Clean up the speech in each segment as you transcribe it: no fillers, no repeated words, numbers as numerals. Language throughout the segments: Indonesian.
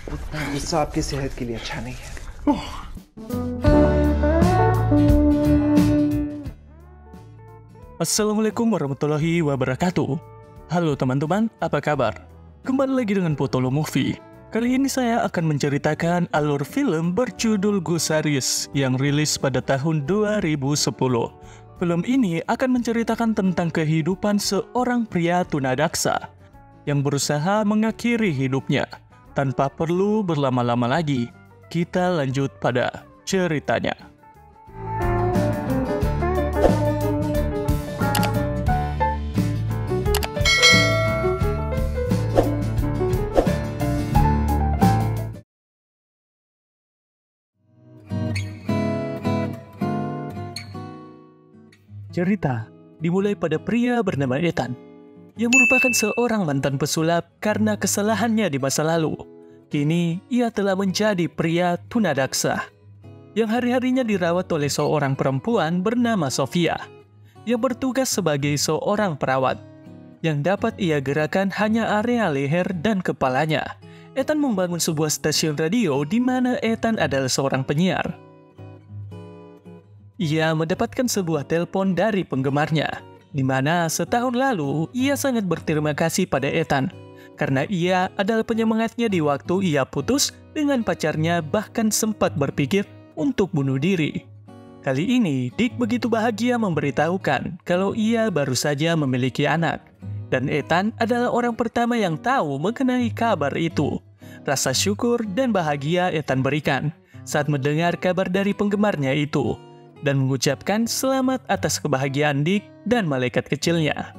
उतना गुस्सा आपकी सेहत के लिए अच्छा नहीं है। Assalamualaikum warahmatullahi wabarakatuh. Halo teman-teman, apa kabar? Kembali lagi dengan Potolo Movie. Kali ini saya akan menceritakan alur film berjudul Gusarius yang rilis pada tahun 2010. Film ini akan menceritakan tentang kehidupan seorang pria tunadaksa yang berusaha mengakhiri hidupnya tanpa perlu berlama-lama lagi. Kita lanjut pada ceritanya. Cerita dimulai pada pria bernama Ethan, yang merupakan seorang mantan pesulap karena kesalahannya di masa lalu. Kini, ia telah menjadi pria tunadaksa, yang hari-harinya dirawat oleh seorang perempuan bernama Sofia, yang bertugas sebagai seorang perawat, yang dapat ia gerakan hanya area leher dan kepalanya. Ethan membangun sebuah stasiun radio di mana Ethan adalah seorang penyiar. Ia mendapatkan sebuah telepon dari penggemarnya, di mana setahun lalu ia sangat berterima kasih pada Ethan, karena ia adalah penyemangatnya di waktu ia putus dengan pacarnya, bahkan sempat berpikir untuk bunuh diri. Kali ini, Dick begitu bahagia memberitahukan kalau ia baru saja memiliki anak, dan Ethan adalah orang pertama yang tahu mengenai kabar itu. Rasa syukur dan bahagia Ethan berikan saat mendengar kabar dari penggemarnya itu, dan mengucapkan selamat atas kebahagiaan Dick dan malaikat kecilnya.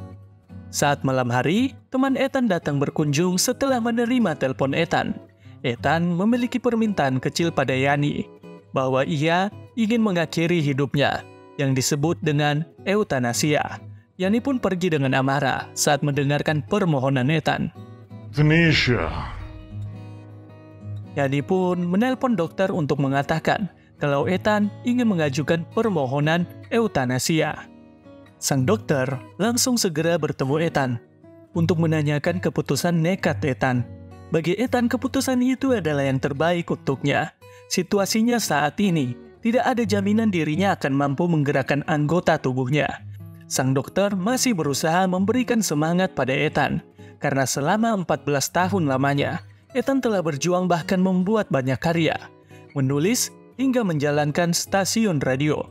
Saat malam hari, teman Ethan datang berkunjung setelah menerima telepon Ethan. Ethan memiliki permintaan kecil pada Yani, bahwa ia ingin mengakhiri hidupnya, yang disebut dengan eutanasia. Yani pun pergi dengan amarah saat mendengarkan permohonan Ethan. Euthanasia. Yani pun menelpon dokter untuk mengatakan kalau Ethan ingin mengajukan permohonan eutanasia. Sang dokter langsung segera bertemu Ethan untuk menanyakan keputusan nekat Ethan. Bagi Ethan, keputusan itu adalah yang terbaik untuknya. Situasinya saat ini, tidak ada jaminan dirinya akan mampu menggerakkan anggota tubuhnya. Sang dokter masih berusaha memberikan semangat pada Ethan, karena selama 14 tahun lamanya, Ethan telah berjuang bahkan membuat banyak karya, menulis, hingga menjalankan stasiun radio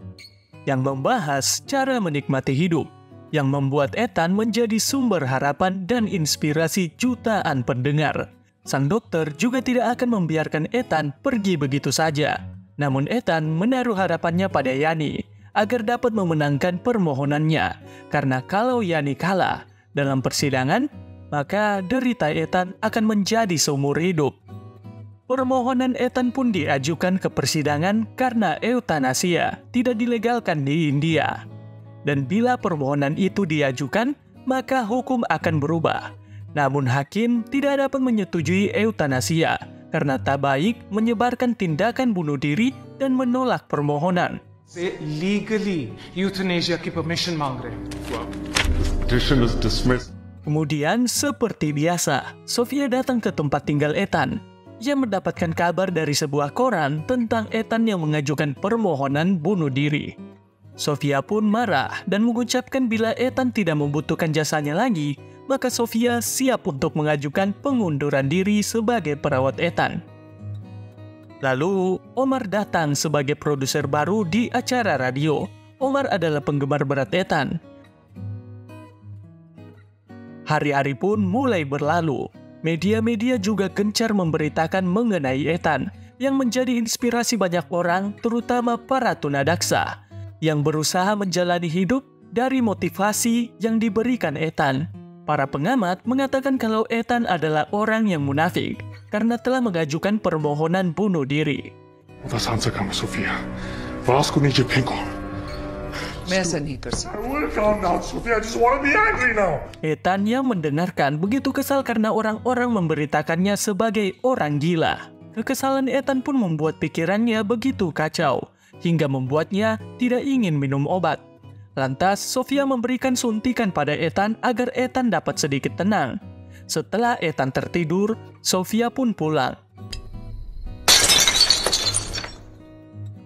yang membahas cara menikmati hidup, yang membuat Ethan menjadi sumber harapan dan inspirasi jutaan pendengar. Sang dokter juga tidak akan membiarkan Ethan pergi begitu saja. Namun Ethan menaruh harapannya pada Yani agar dapat memenangkan permohonannya, karena kalau Yani kalah dalam persidangan, maka derita Ethan akan menjadi seumur hidup. Permohonan Ethan pun diajukan ke persidangan karena eutanasia tidak dilegalkan di India. Dan bila permohonan itu diajukan, maka hukum akan berubah. Namun hakim tidak dapat menyetujui eutanasia karena tak baik menyebarkan tindakan bunuh diri dan menolak permohonan. से legally euthanasia की permission मांग रहे हैं। Petition is dismissed. Kemudian seperti biasa, Sofia datang ke tempat tinggal Ethan. Ia mendapatkan kabar dari sebuah koran tentang Ethan yang mengajukan permohonan bunuh diri. Sofia pun marah dan mengucapkan bila Ethan tidak membutuhkan jasanya lagi, maka Sofia siap untuk mengajukan pengunduran diri sebagai perawat Ethan. Lalu, Omar datang sebagai produser baru di acara radio. Omar adalah penggemar berat Ethan. Hari-hari pun mulai berlalu. Media-media juga gencar memberitakan mengenai Ethan, yang menjadi inspirasi banyak orang, terutama para tunadaksa, yang berusaha menjalani hidup dari motivasi yang diberikan Ethan. Para pengamat mengatakan kalau Ethan adalah orang yang munafik, karena telah mengajukan permohonan bunuh diri. Sofia. Vasco needs your pink on. मैं ऐसा नहीं कर सकता। I will calm down, Sophia. I just want to be angry now. Ethan yang mendengarkan begitu kesal karena orang-orang memberitakannya sebagai orang gila. Kekesalan Ethan pun membuat pikirannya begitu kacau, hingga membuatnya tidak ingin minum obat. Lantas, Sofia memberikan suntikan pada Ethan agar Ethan dapat sedikit tenang. Setelah Ethan tertidur, Sofia pun pulang.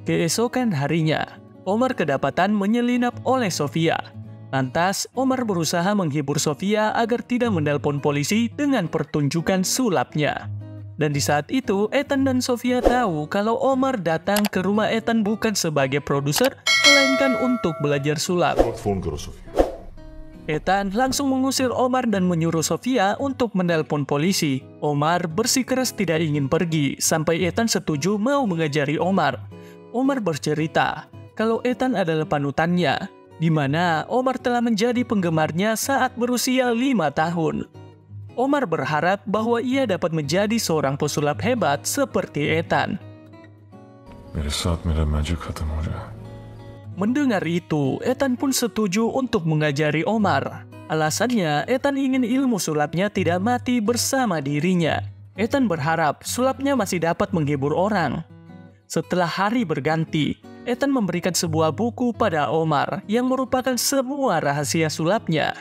Keesokan harinya, Omar kedapatan menyelinap oleh Sofia. Lantas, Omar berusaha menghibur Sofia agar tidak menelpon polisi dengan pertunjukan sulapnya. Dan di saat itu, Ethan dan Sofia tahu kalau Omar datang ke rumah Ethan bukan sebagai produser, melainkan untuk belajar sulap. Phone करो Sophia. Ethan langsung mengusir Omar dan menyuruh Sofia untuk menelpon polisi. Omar bersikeras tidak ingin pergi, sampai Ethan setuju mau mengajari Omar. Omar bercerita kalau Ethan adalah panutannya, di mana Omar telah menjadi penggemarnya saat berusia 5 tahun. Omar berharap bahwa ia dapat menjadi seorang pesulap hebat seperti Ethan. मेरे साथ मेरा मैजिक खत्म हो जाए। Mendengar itu, Ethan pun setuju untuk mengajari Omar. Alasannya, Ethan ingin ilmu sulapnya tidak mati bersama dirinya. Ethan berharap sulapnya masih dapat menghibur orang. Setelah hari berganti, Ethan memberikan sebuah buku pada Omar yang merupakan semua rahasia sulapnya.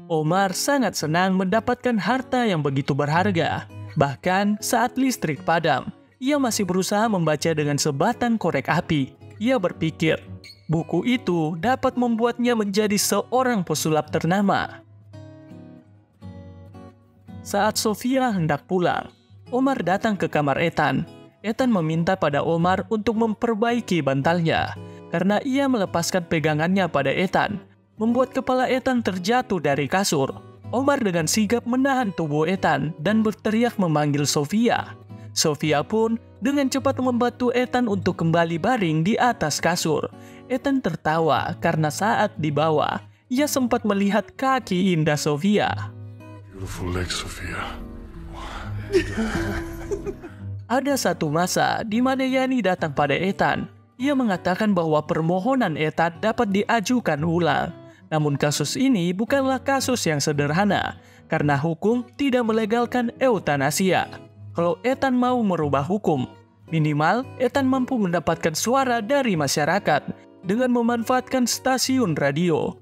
Omar sangat senang mendapatkan harta yang begitu berharga. Bahkan saat listrik padam, ia masih berusaha membaca dengan sebatang korek api. Ia berpikir, buku itu dapat membuatnya menjadi seorang pesulap ternama. Saat Sofia hendak pulang, Omar datang ke kamar Ethan. Ethan meminta pada Omar untuk memperbaiki bantalnya, karena ia melepaskan pegangannya pada Ethan, membuat kepala Ethan terjatuh dari kasur. Omar dengan sigap menahan tubuh Ethan dan berteriak memanggil Sofia. Sofia pun dengan cepat membantu Ethan untuk kembali baring di atas kasur. Ethan tertawa karena saat di bawah, ia sempat melihat kaki indah Sofia. Beautiful legs, Sophia. Ada satu masa di mana Yani datang pada Ethan. Ia mengatakan bahwa permohonan Ethan dapat diajukan ulang. Namun kasus ini bukanlah kasus yang sederhana, karena hukum tidak melegalkan eutanasia. Kalau Ethan mau merubah hukum, minimal Ethan mampu mendapatkan suara dari masyarakat dengan memanfaatkan stasiun radio.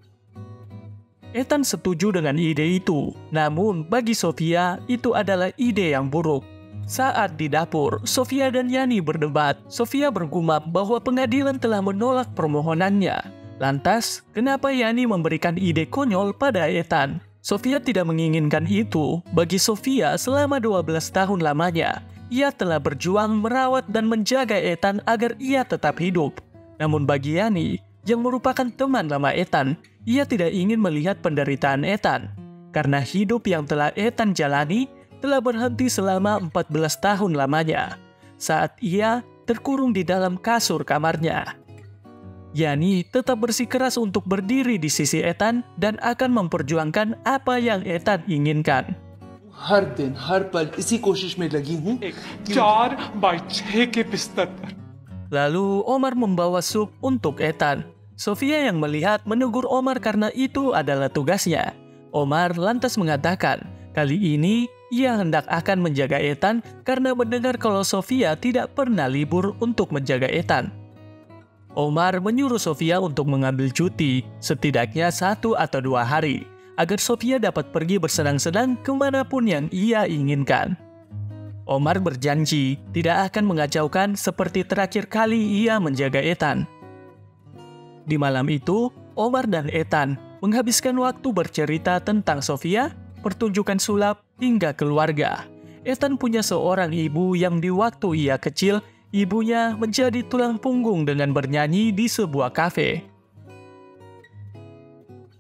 Ethan setuju dengan ide itu, namun bagi Sofia itu adalah ide yang buruk. Saat di dapur, Sofia dan Yani berdebat. Sofia bergumam bahwa pengadilan telah menolak permohonannya. Lantas, kenapa Yani memberikan ide konyol pada Ethan? Sofia tidak menginginkan itu. Bagi Sofia, selama 12 tahun lamanya, ia telah berjuang merawat dan menjaga Ethan agar ia tetap hidup. Namun bagi Yani, yang merupakan teman lama Ethan, ia tidak ingin melihat penderitaan Ethan. Karena hidup yang telah Ethan jalani telah berhenti selama 14 tahun lamanya, saat ia terkurung di dalam kasur kamarnya. Yani tetap bersikeras untuk berdiri di sisi Ethan dan akan memperjuangkan apa yang Ethan inginkan. हर दिन हर पल इसी कोशिश में लगी हूँ 4x6 के बिस्तर पर। Lalu Omar membawa sup untuk Ethan. Sofia yang melihat menegur Omar karena itu adalah tugasnya. Omar lantas mengatakan, kali ini ia hendak akan menjaga Ethan karena mendengar kalau Sofia tidak pernah libur untuk menjaga Ethan. Omar menyuruh Sofia untuk mengambil cuti, setidaknya 1 atau 2 hari, agar Sofia dapat pergi bersenang-senang kemanapun yang ia inginkan. Omar berjanji tidak akan mengacaukan seperti terakhir kali ia menjaga Ethan. Di malam itu, Omar dan Ethan menghabiskan waktu bercerita tentang Sofia, pertunjukan sulap, hingga keluarga. Ethan punya seorang ibu yang di waktu ia kecil, ibunya menjadi tulang punggung dengan bernyanyi di sebuah kafe.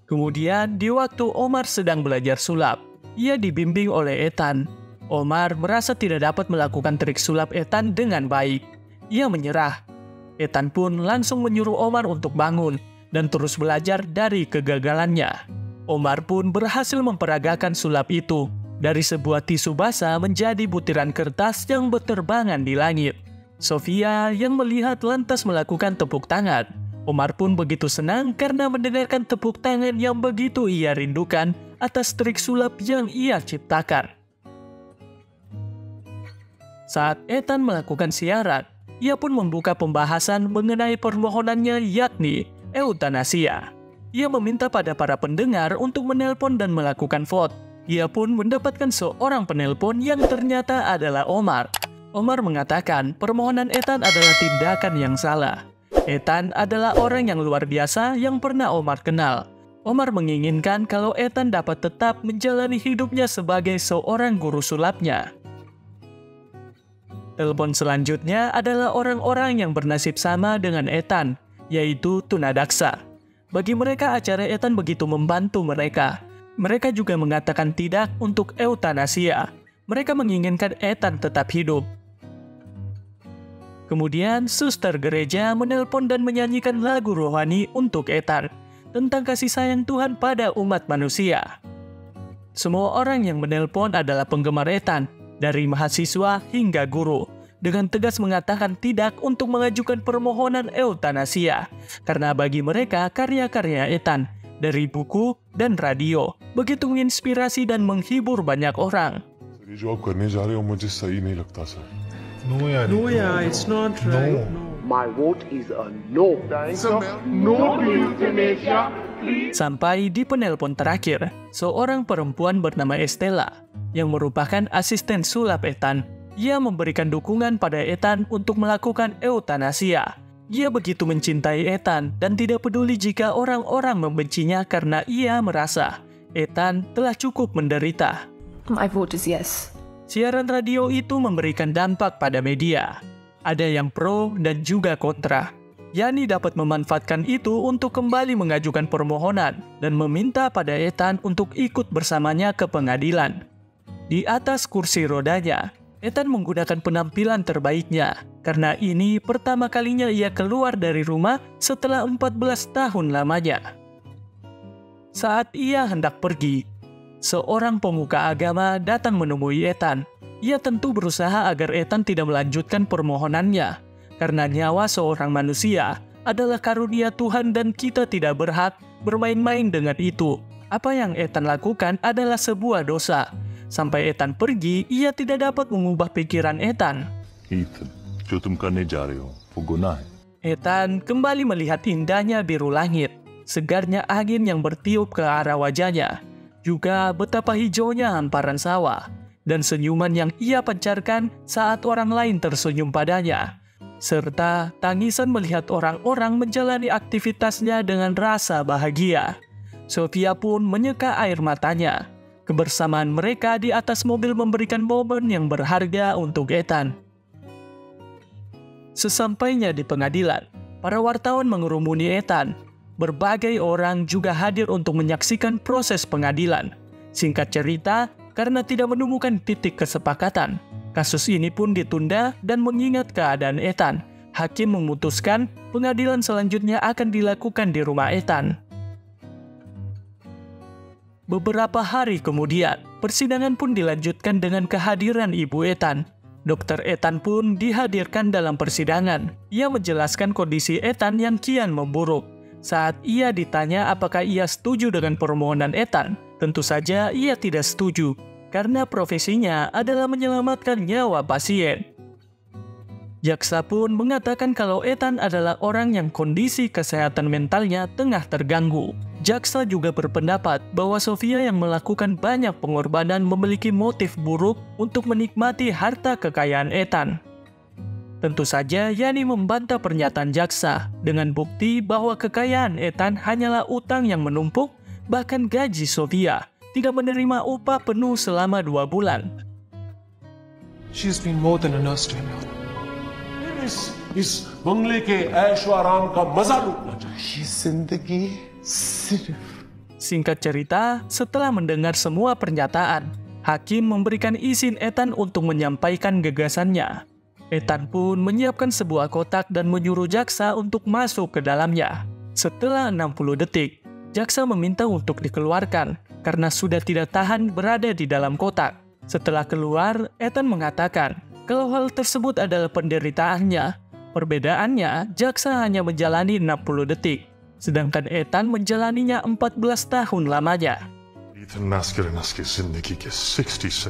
Kemudian, di waktu Omar sedang belajar sulap, ia dibimbing oleh Ethan. Omar merasa tidak dapat melakukan trik sulap Ethan dengan baik. Ia menyerah. Ethan pun langsung menyuruh Omar untuk bangun dan terus belajar dari kegagalannya. Omar pun berhasil memperagakan sulap itu dari sebuah tisu basah menjadi butiran kertas yang berterbangan di langit. Sofia yang melihat lantas melakukan tepuk tangan. Omar pun begitu senang karena mendengarkan tepuk tangan yang begitu ia rindukan atas trik sulap yang ia ciptakan. Saat Ethan melakukan siaran, ia pun membuka pembahasan mengenai permohonannya yakni eutanasia. Ia meminta pada para pendengar untuk menelpon dan melakukan vote. Ia pun mendapatkan seorang penelpon yang ternyata adalah Omar. Omar mengatakan permohonan Ethan adalah tindakan yang salah. Ethan adalah orang yang luar biasa yang pernah Omar kenal. Omar menginginkan kalau Ethan dapat tetap menjalani hidupnya sebagai seorang guru sulapnya. Telepon selanjutnya adalah orang-orang yang bernasib sama dengan Ethan, yaitu tunadaksa. Bagi mereka acara Ethan begitu membantu mereka. Mereka juga mengatakan tidak untuk eutanasia. Mereka menginginkan Ethan tetap hidup. Kemudian suster gereja menelpon dan menyanyikan lagu rohani untuk Ethan tentang kasih sayang Tuhan pada umat manusia. Semua orang yang menelpon adalah penggemar Ethan, dari mahasiswa hingga guru, dengan tegas mengatakan tidak untuk mengajukan permohonan eutanasia, karena bagi mereka karya-karya Ethan, dari buku dan radio, begitu menginspirasi dan menghibur banyak orang. ये जो आप करने जा रहे हो मुझे सही नहीं लगता sir. No, yeah, it's not right. No. My vote is a no. No to euthanasia. Sampai di penelpon terakhir, seorang perempuan bernama Estella, yang merupakan asisten sulap Ethan, ia memberikan dukungan pada Ethan untuk melakukan eutanasia. Ia begitu mencintai Ethan dan tidak peduli jika orang-orang membencinya karena ia merasa Ethan telah cukup menderita. My vote is yes. Siaran radio itu memberikan dampak pada media. Ada yang pro dan juga kontra. Yani dapat memanfaatkan itu untuk kembali mengajukan permohonan dan meminta pada Ethan untuk ikut bersamanya ke pengadilan. Di atas kursi rodanya, Ethan menggunakan penampilan terbaiknya karena ini pertama kalinya ia keluar dari rumah setelah 14 tahun lamanya. Saat ia hendak pergi, seorang pemuka agama datang menemui Ethan. Ia tentu berusaha agar Ethan tidak melanjutkan permohonannya, karena nyawa seorang manusia adalah karunia Tuhan dan kita tidak berhak bermain-main dengan itu. Apa yang Ethan lakukan adalah sebuah dosa. Sampai Ethan pergi, ia tidak dapat mengubah pikiran Ethan. Ethan, जो तुम करने जा रहे हो, वो गुनाह है. Ethan kembali melihat indahnya biru langit, segarnya angin yang bertiup ke arah wajahnya, juga betapa hijaunya hamparan sawah, dan senyuman yang ia pancarkan saat orang lain tersenyum padanya, serta tangisan melihat orang-orang menjalani aktivitasnya dengan rasa bahagia. Sofia pun menyeka air matanya. Kebersamaan mereka di atas mobil memberikan momen yang berharga untuk Ethan. Sesampainya di pengadilan, para wartawan mengerumuni Ethan. Berbagai orang juga hadir untuk menyaksikan proses pengadilan. Singkat cerita, karena tidak menemukan titik kesepakatan, kasus ini pun ditunda dan mengingat keadaan Ethan. Hakim memutuskan pengadilan selanjutnya akan dilakukan di rumah Ethan. Beberapa hari kemudian, persidangan pun dilanjutkan dengan kehadiran ibu Ethan. Dokter Ethan pun dihadirkan dalam persidangan. Ia menjelaskan kondisi Ethan yang kian memburuk. Saat ia ditanya apakah ia setuju dengan permohonan Ethan, tentu saja ia tidak setuju, karena profesinya adalah menyelamatkan nyawa pasien. Jaksa pun mengatakan kalau Ethan adalah orang yang kondisi kesehatan mentalnya tengah terganggu. Jaksa juga berpendapat bahwa Sofia yang melakukan banyak pengorbanan memiliki motif buruk untuk menikmati harta kekayaan Ethan. Tentu saja Yani membantah pernyataan jaksa dengan bukti bahwa kekayaan Ethan hanyalah utang yang menumpuk, bahkan gaji Sofia tidak menerima upah penuh selama 2 bulan. She's been more than a nurse to him. इस बंगले के ऐशो आराम का मजा लूटना चाहिए. ये जिंदगी सिर्फ. Singkat cerita, setelah mendengar semua pernyataan, hakim memberikan izin Ethan untuk menyampaikan gagasannya. Ethan pun menyiapkan sebuah kotak dan menyuruh jaksa untuk masuk ke dalamnya. Setelah 60 detik, jaksa meminta untuk dikeluarkan karena sudah tidak tahan berada di dalam kotak. Setelah keluar, Ethan mengatakan kalau hal tersebut adalah penderitaannya. Perbedaannya, jaksa hanya menjalani 60 detik, sedangkan Ethan menjalaninya 14 tahun lamanya.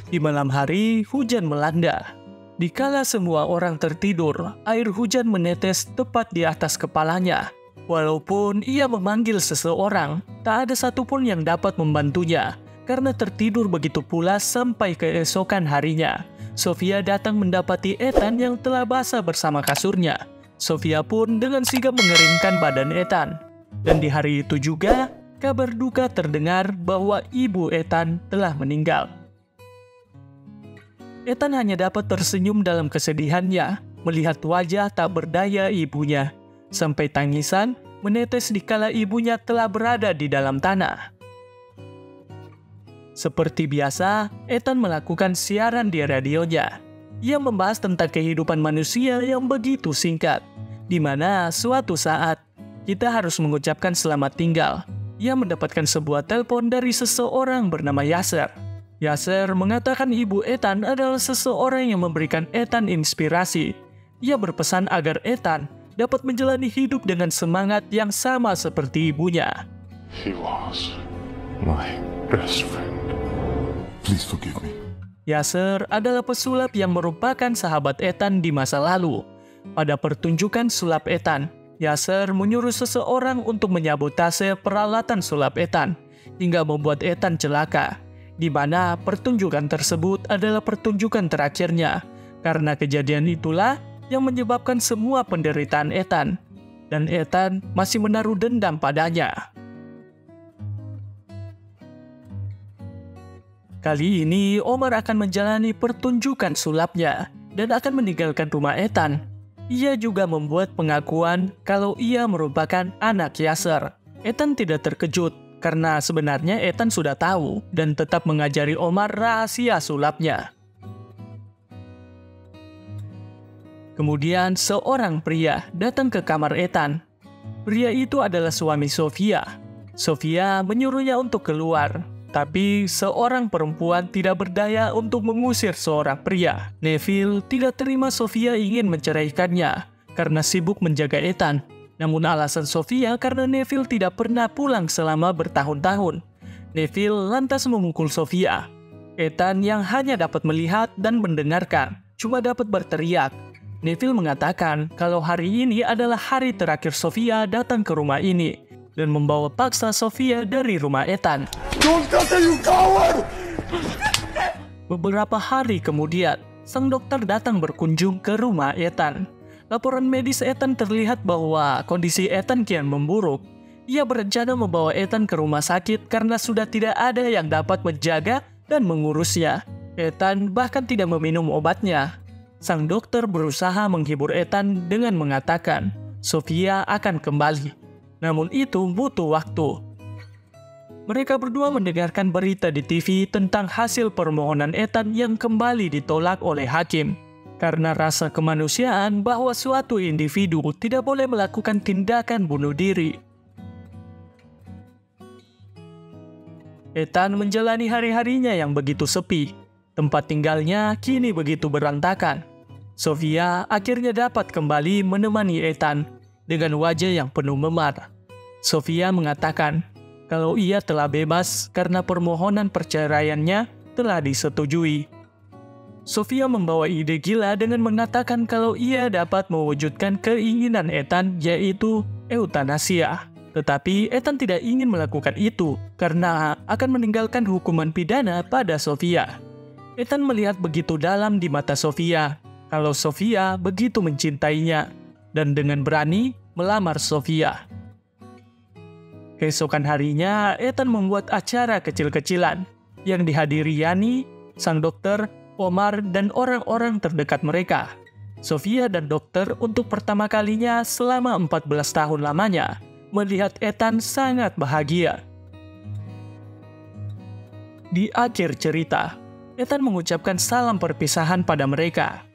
Di malam hari, hujan melanda. Dikala semua orang tertidur, air hujan menetes tepat di atas kepalanya. Walaupun ia memanggil seseorang, tak ada satupun yang dapat membantunya, karena tertidur begitu pulas sampai keesokan harinya. Sofia datang mendapati Ethan yang telah basah bersama kasurnya. Sofia pun dengan sigap mengeringkan badan Ethan. Dan di hari itu juga, kabar duka terdengar bahwa ibu Ethan telah meninggal. Ethan hanya dapat tersenyum dalam kesedihannya, melihat wajah tak berdaya ibunya, sampai tangisan menetes dikala ibunya telah berada di dalam tanah. Seperti biasa, Ethan melakukan siaran di radionya. Ia membahas tentang kehidupan manusia yang begitu singkat, di mana suatu saat kita harus mengucapkan selamat tinggal. Ia mendapatkan sebuah telepon dari seseorang bernama Yasser. Yasser mengatakan ibu Ethan adalah seseorang yang memberikan Ethan inspirasi. Ia berpesan agar Ethan dapat menjalani hidup dengan semangat yang sama seperti ibunya. He was my best friend. Please forgive me. Yasser adalah pesulap yang merupakan sahabat Ethan di masa lalu. Pada pertunjukan sulap Ethan, Yasser menyuruh seseorang untuk menyabotase peralatan sulap Ethan, hingga membuat Ethan celaka, di mana pertunjukan tersebut adalah pertunjukan terakhirnya. Karena kejadian itulah yang menyebabkan semua penderitaan Ethan, dan Ethan masih menaruh dendam padanya. Kali ini, Omar akan menjalani pertunjukan sulapnya dan akan meninggalkan rumah Ethan. Ia juga membuat pengakuan kalau ia merupakan anak Yasser. Ethan tidak terkejut karena sebenarnya Ethan sudah tahu dan tetap mengajari Omar rahasia sulapnya. Kemudian seorang pria datang ke kamar Ethan. Pria itu adalah suami Sofia. Sofia menyuruhnya untuk keluar. Tapi seorang perempuan tidak berdaya untuk mengusir seorang pria. Neville tidak terima Sofia ingin menceraikannya karena sibuk menjaga Ethan. Namun alasan Sofia karena Neville tidak pernah pulang selama bertahun-tahun. Neville lantas memukul Sofia. Ethan yang hanya dapat melihat dan mendengarkan, cuma dapat berteriak. Neville mengatakan kalau hari ini adalah hari terakhir Sofia datang ke rumah ini dan membawa paksa Sofia dari rumah Ethan. Beberapa hari kemudian, sang dokter datang berkunjung ke rumah Ethan. Laporan medis Ethan terlihat bahwa kondisi Ethan kian memburuk. Ia berencana membawa Ethan ke rumah sakit karena sudah tidak ada yang dapat menjaga dan mengurusnya. Ethan bahkan tidak meminum obatnya. Sang dokter berusaha menghibur Ethan dengan mengatakan, Sofia akan kembali. Namun itu butuh waktu. Mereka berdua mendengarkan berita di TV tentang hasil permohonan Ethan yang kembali ditolak oleh hakim. Karena rasa kemanusiaan bahwa suatu individu tidak boleh melakukan tindakan bunuh diri. Ethan menjalani hari-harinya yang begitu sepi. Tempat tinggalnya kini begitu berantakan. Sofia akhirnya dapat kembali menemani Ethan dengan wajah yang penuh memar. Sofia mengatakan kalau ia telah bebas karena permohonan perceraiannya telah disetujui. Sofia membawa ide gila dengan mengatakan kalau ia dapat mewujudkan keinginan Ethan, yaitu eutanasia. Tetapi Ethan tidak ingin melakukan itu karena akan meninggalkan hukuman pidana pada Sofia. Ethan melihat begitu dalam di mata Sofia kalau Sofia begitu mencintainya dan dengan berani melamar Sofia. Keesokan harinya, Ethan membuat acara kecil-kecilan yang dihadiri Yani, sang dokter, Omar, dan orang-orang terdekat mereka. Sofia dan dokter untuk pertama kalinya selama 14 tahun lamanya melihat Ethan sangat bahagia. Di akhir cerita, Ethan mengucapkan salam perpisahan pada mereka.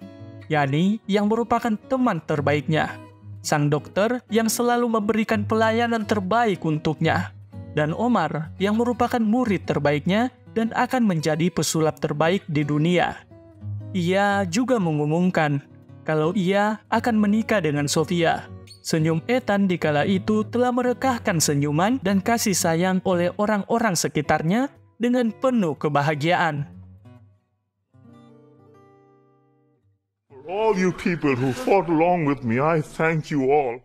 Yani yang merupakan teman terbaiknya, sang dokter yang selalu memberikan pelayanan terbaik untuknya, dan Omar yang merupakan murid terbaiknya dan akan menjadi pesulap terbaik di dunia. Ia juga mengumumkan kalau ia akan menikah dengan Sofia. Senyum Ethan di kala itu telah merekahkan senyuman dan kasih sayang oleh orang-orang sekitarnya dengan penuh kebahagiaan. For all you people who fought along with me, I thank you all.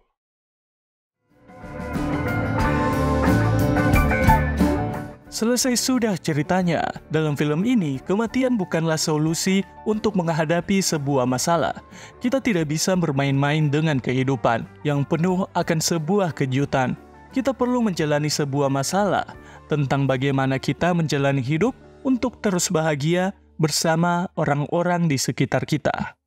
Selesai sudah ceritanya. Dalam film ini, kematian bukanlah solusi untuk menghadapi sebuah masalah. Kita tidak bisa bermain-main dengan kehidupan yang penuh akan sebuah kejutan. Kita perlu menjalani sebuah masalah tentang bagaimana kita menjalani hidup untuk terus bahagia bersama orang-orang di sekitar kita.